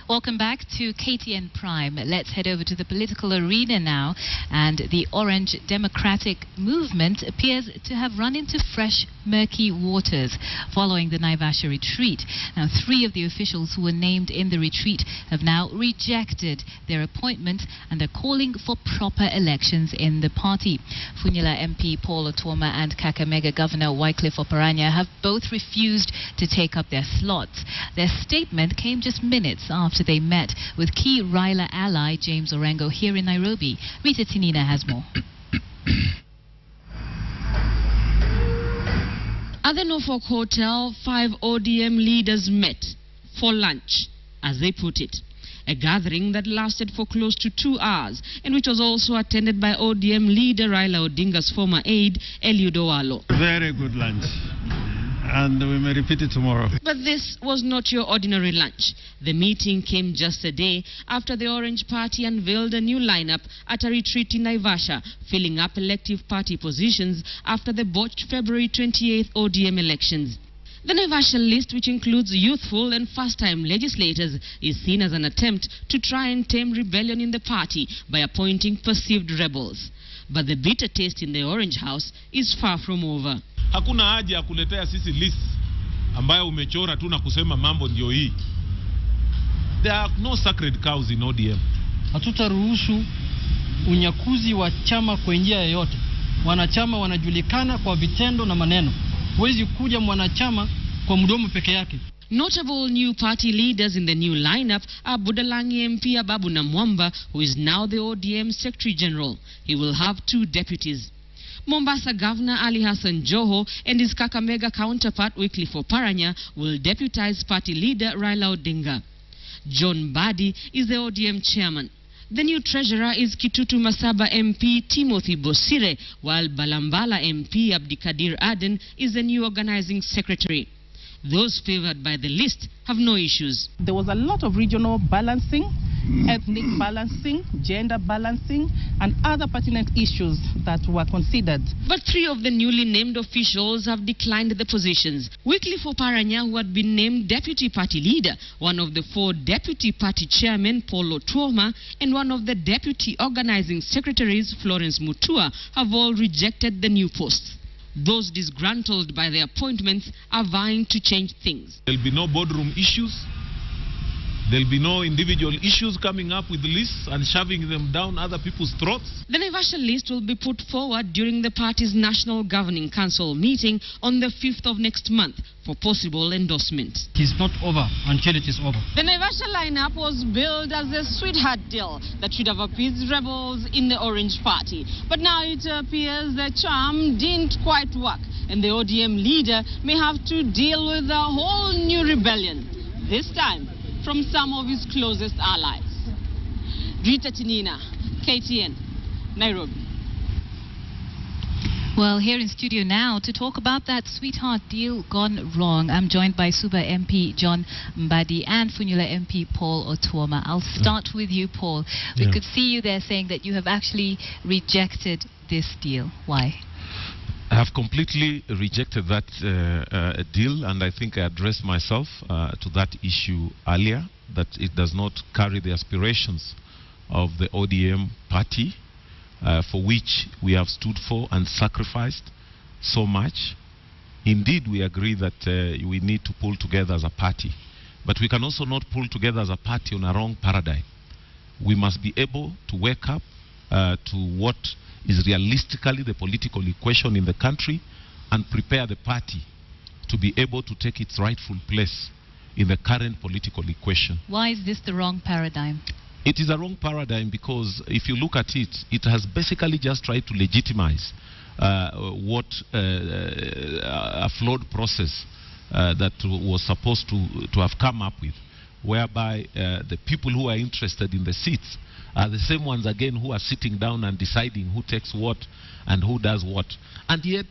Welcome back to KTN Prime. Let's head over to the political arena now. And the Orange Democratic Movement appears to have run into fresh, murky waters following the Naivasha retreat. Now, 3 of the officials who were named in the retreat have now rejected their appointment and are calling for proper elections in the party. Funyula MP Paul Otuoma and Kakamega Governor Wycliffe Oparanya have both refused to take up their slots. Their statement came just minutes after they met with key Raila ally James Orengo here in Nairobi. Rita Tinina has more. At the Norfolk Hotel, 5 ODM leaders met for lunch, as they put it. A gathering that lasted for close to 2 hours and which was also attended by ODM leader Raila Odinga's former aide, Eliud Owalo. Very good lunch. And we may repeat it tomorrow. But this was not your ordinary lunch. The meeting came just a day after the Orange Party unveiled a new lineup at a retreat in Naivasha, filling up elective party positions after the botched February 28th ODM elections. The Naivasha list, which includes youthful and first-time legislators, is seen as an attempt to try and tame rebellion in the party by appointing perceived rebels. But the bitter taste in the Orange House is far from over. Hakuna haja ya kuletea sisi list ambayo umechora tu na kusema mambo ndio hii. There are no sacred cows in ODM. Hatutaruhusu unyakuzi wa chama kwa njia yoyote. Wanachama wanajulikana kwa vitendo na maneno. Huwezi kuja mwanachama kwa mdomo peke yake. Notable new party leaders in the new lineup are Budalangi MP Ababu Namwamba, who is now the ODM Secretary General. He will have 2 deputies. Mombasa Governor Ali Hassan Joho and his Kakamega counterpart Wycliffe Oparanya will deputize party leader Raila Odinga. John Mbadi is the ODM chairman. The new treasurer is Kitutu Masaba MP Timothy Bosire, while Balambala MP Abdikadir Aden is the new organizing secretary. Those favored by the list have no issues. There was a lot of regional balancing, ethnic balancing, gender balancing, and other pertinent issues that were considered. But 3 of the newly named officials have declined the positions. Wycliffe Oparanya, who had been named deputy party leader, one of the 4 deputy party chairmen, Paul Otuoma, and one of the deputy organizing secretaries, Florence Mutua, have all rejected the new posts. Those disgruntled by the appointments are vying to change things. There'll be no boardroom issues. There'll be no individual issues coming up with lists and shoving them down other people's throats. The Naivasha list will be put forward during the party's National Governing Council meeting on the 5th of next month for possible endorsement. It is not over until it is over. The Naivasha lineup was billed as a sweetheart deal that should have appeased rebels in the Orange Party. But now it appears the charm didn't quite work, and the ODM leader may have to deal with a whole new rebellion, this time from some of his closest allies. Rita Tinina, KTN, Nairobi. Well, here in studio now to talk about that sweetheart deal gone wrong, I'm joined by Suba MP John Mbadi and Funyula MP Paul Otuoma. I'll start with you, Paul. We could see you there saying that you have actually rejected this deal. Why? I have completely rejected that deal, and I think I addressed myself to that issue earlier, that it does not carry the aspirations of the ODM party, for which we have stood for and sacrificed so much. Indeed, we agree that we need to pull together as a party, but we can also not pull together as a party on a wrong paradigm. We must be able to wake up to what is realistically the political equation in the country and prepare the party to be able to take its rightful place in the current political equation. Why is this the wrong paradigm? It is a wrong paradigm because if you look at it, it has basically just tried to legitimize what a flawed process that was supposed to have come up with, whereby the people who are interested in the seats are the same ones again who are sitting down and deciding who takes what and who does what. And yet,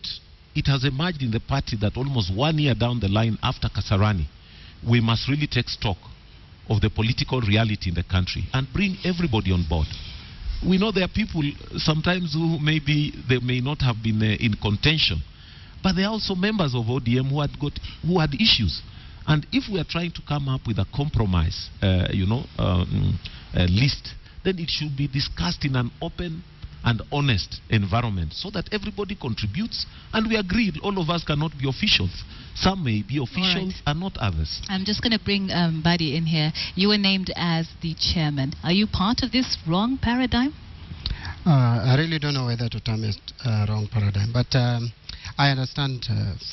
it has emerged in the party that almost 1 year down the line after Kasarani, we must really take stock of the political reality in the country and bring everybody on board. We know there are people sometimes who maybe they may not have been in contention, but there are also members of ODM who had issues. And if we are trying to come up with a compromise, list, then it should be discussed in an open and honest environment so that everybody contributes, and we agree all of us cannot be officials. Some may be officials and not others. I'm just going to bring Buddy in here. You were named as the chairman. Are you part of this wrong paradigm? I really don't know whether to term it wrong paradigm, but I understand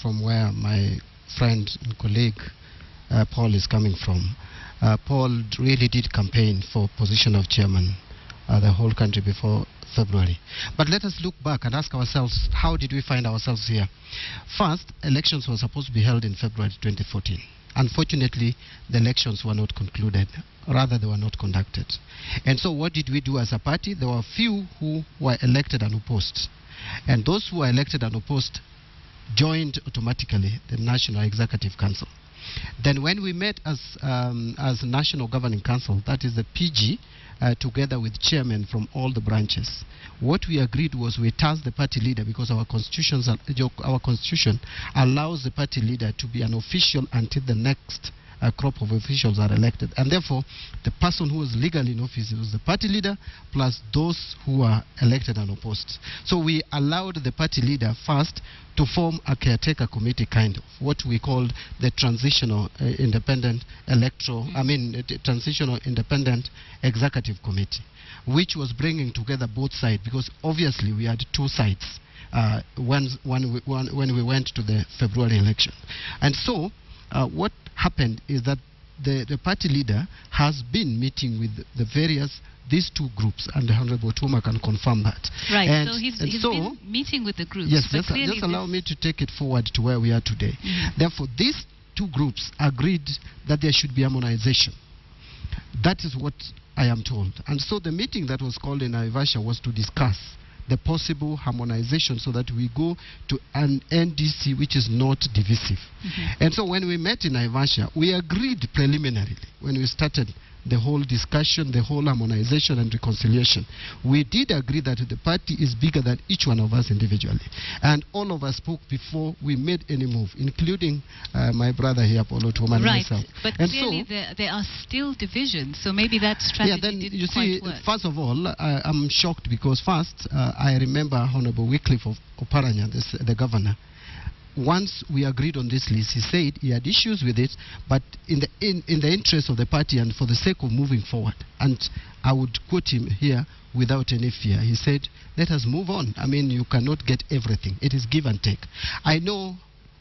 from where my friend and colleague Paul is coming from. Paul really did campaign for position of chairman the whole country before February. But let us look back and ask ourselves, how did we find ourselves here? First, elections were supposed to be held in February 2014. Unfortunately, the elections were not concluded. Rather, they were not conducted. And so what did we do as a party? There were few who were elected and opposed. And those who were elected and opposed joined automatically the National Executive Council. Then when we met as National Governing Council, that is the PG, together with chairmen from all the branches, what we agreed was we tasked the party leader, because our constitution allows the party leader to be an official until the next crop of officials are elected. And therefore, the person who was legally in office was the party leader, plus those who are elected and opposed. So we allowed the party leader first to form a caretaker committee, kind of, what we called the Transitional Independent Transitional Independent Executive Committee, which was bringing together both sides, because obviously we had two sides when we went to the February election. And so what happened is that the party leader has been meeting with these two groups, and the Honorable Tuma can confirm that. Right, and so he's been meeting with the groups. Yes, just allow me to take it forward to where we are today. Therefore, these two groups agreed that there should be harmonization. That is what I am told. And so the meeting that was called in Naivasha was to discuss the possible harmonization so that we go to an NDC which is not divisive. And so when we met in Naivasha, we agreed preliminarily, when we started the whole discussion, the whole harmonization and reconciliation, we did agree that the party is bigger than each one of us individually. And all of us spoke before we made any move, including my brother here, Paulo Tuma, and myself. But clearly there are still divisions, so maybe that strategy didn't quite work. First of all, I'm shocked because first, I remember Honorable Wycliffe of Oparanya, the governor. Once we agreed on this list, he said he had issues with it, but in the interest of the party and for the sake of moving forward, and I would quote him here without any fear, he said, let us move on. I mean, you cannot get everything. It is give and take. I know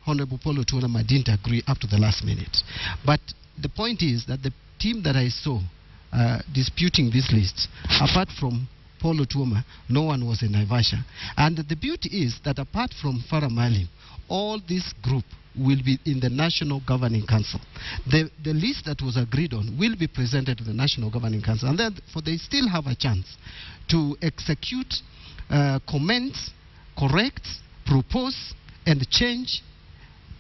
Honorable Paulo Tuonama didn't agree up to the last minute, but the point is that the team that I saw disputing this list, apart from Paulo Tuoma, no one was in Naivasha. And the beauty is that apart from Farah Maalim, all this group will be in the National Governing Council. The list that was agreed on will be presented to the National Governing Council, and therefore they still have a chance to execute, comment, correct, propose, and change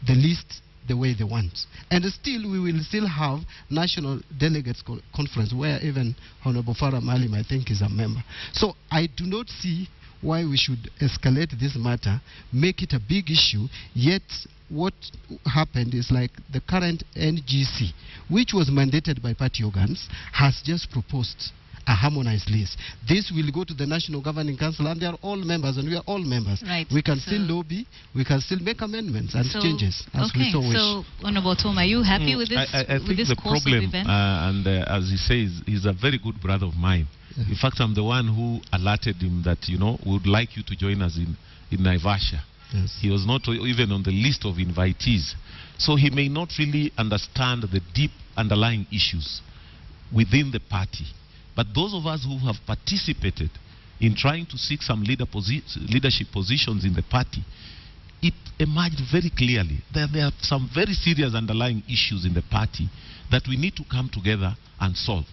the list the way they want. And still, we will still have National Delegates Conference, where even Honorable Farah Maalim, I think, is a member. So I do not see why we should escalate this matter, make it a big issue, yet what happened is like the current NGC, which was mandated by party organs, has just proposed a harmonized list. This will go to the National Governing Council, and they are all members, and we are all members. Right. We can still lobby, we can still make amendments and changes as we so wish. So, Honorable Tom, are you happy with this? I think the problem, and as he says, he's a very good brother of mine. In fact, I'm the one who alerted him that, we would like you to join us in Naivasha. Yes. He was not even on the list of invitees. So he may not really understand the deep underlying issues within the party. But those of us who have participated in trying to seek some leadership positions in the party, it emerged very clearly that there are some very serious underlying issues in the party that we need to come together and solve.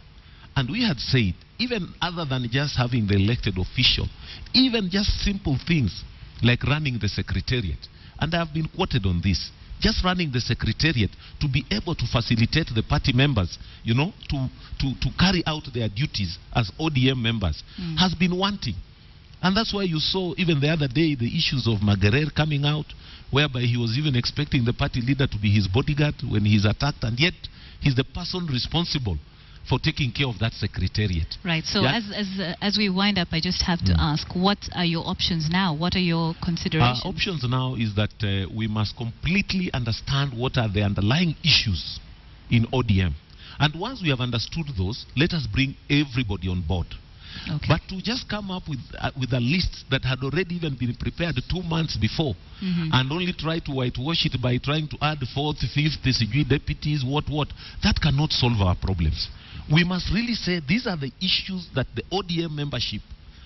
And we had said, even other than just having the elected official, even just simple things like running the secretariat, and I have been quoted on this, just running the secretariat to be able to facilitate the party members, to carry out their duties as ODM members, has been wanting. And that's why you saw even the other day the issues of Magarer coming out, whereby he was even expecting the party leader to be his bodyguard when he's attacked, and yet he's the person responsible for taking care of that secretariat. Right. So Yeah. as we wind up, I just have to ask, what are your options now? What are your considerations? Our options now is that we must completely understand what are the underlying issues in ODM. And once we have understood those, let us bring everybody on board. Okay. But to just come up with a list that had already even been prepared 2 months before, and only try to whitewash it by trying to add 4th, 5th, deputies, what, that cannot solve our problems. We must really say these are the issues that the ODM membership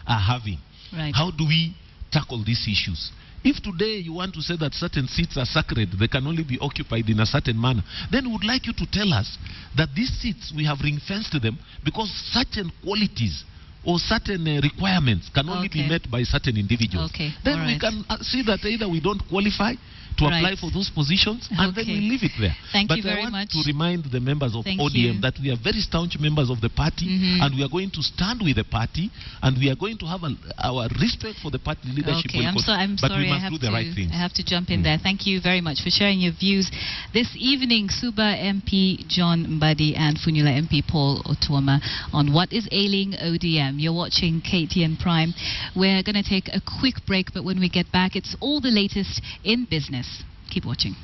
are having. Right. How do we tackle these issues? If today you want to say that certain seats are sacred, they can only be occupied in a certain manner, then we would like you to tell us that these seats, we have ring-fenced them because certain qualities or certain requirements can only be met by certain individuals. Okay. Then we can see that either we don't qualify to apply for those positions, and then we leave it there. Thank you but very I want much. to remind the members of Thank ODM you. that we are very staunch members of the party, and we are going to stand with the party, and we are going to have our respect for the party leadership. Okay, I'm but sorry, we must do the right things. I have to jump in there. Thank you very much for sharing your views this evening, Suba MP John Mbadi and Funula MP Paul Otuoma, on what is ailing ODM. You're watching KTN Prime. We're going to take a quick break, but when we get back, it's all the latest in business. Keep watching.